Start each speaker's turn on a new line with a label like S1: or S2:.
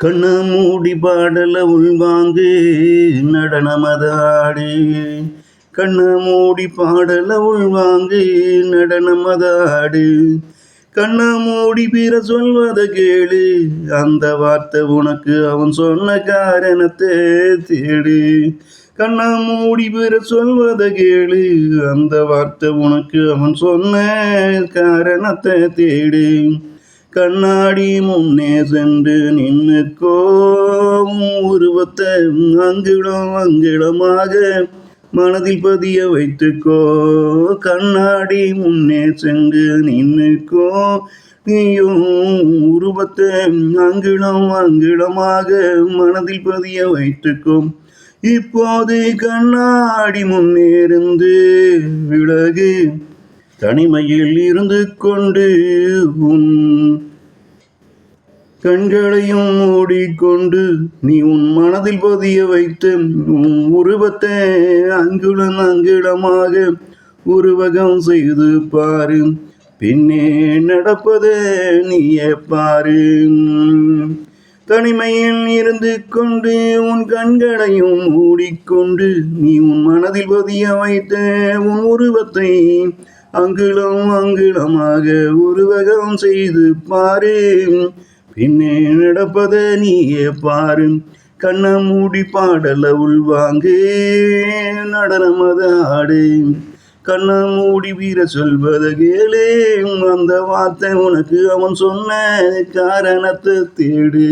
S1: கண்ண மூடி பாடல உள்வாங்கு நடனமதாடு. கண்ண மூடி பாடல உள்வாங்கு நடனமதாடு. கண்ண மூடி பிற சொல்வத கேளு, அந்த வார்த்தை உனக்கு அவன் சொன்ன காரணத்தை தேடு. கண்ண மூடி பிற சொல்வத கேளு, அந்த வார்த்தை உனக்கு அவன் சொன்ன காரணத்தை தேடு. கண்ணாடி முன்னே சென்று நின்னுக்கோ, உருவத்தை அங்கிடம் அங்கிடமாக மனதில் பதிய வைத்துக்கோ. கண்ணாடி முன்னே சென்று நின்னுக்கோ, நீயும் உருவத்தை அங்கிடம் அங்கிடமாக மனதில் பதிய வைத்துக்கோ. இப்போது கண்ணாடி முன்னேருந்து விலகு, தனிமையில் இருந்து கொண்டு உன் கண்களையும் மூடிக்கொண்டு நீ உன் மனதில் பதிய வைத்து உன் உருவத்தை அங்குலம் அங்கிடமாக உருவகம் செய்து பாரு. பின்னே நடப்பதை நீயே பாரு. தனிமையில் இருந்து கொண்டு உன் கண்களையும் மூடிக்கொண்டு நீ உன் மனதில் பதிய வைத்த உன் உருவத்தை அங்குலம் அங்குலமாக உருவகம் செய்து பாரு. பின்னே நடப்பதை நீயே பாரு. கண்ண மூடி பாடல உள்வாங்கு நடனமதாடு. கண்ண மூடி வீர சொல்வத கேளு, அந்த வார்த்தை உனக்கு அவன் சொன்ன காரணத்தை தேடு.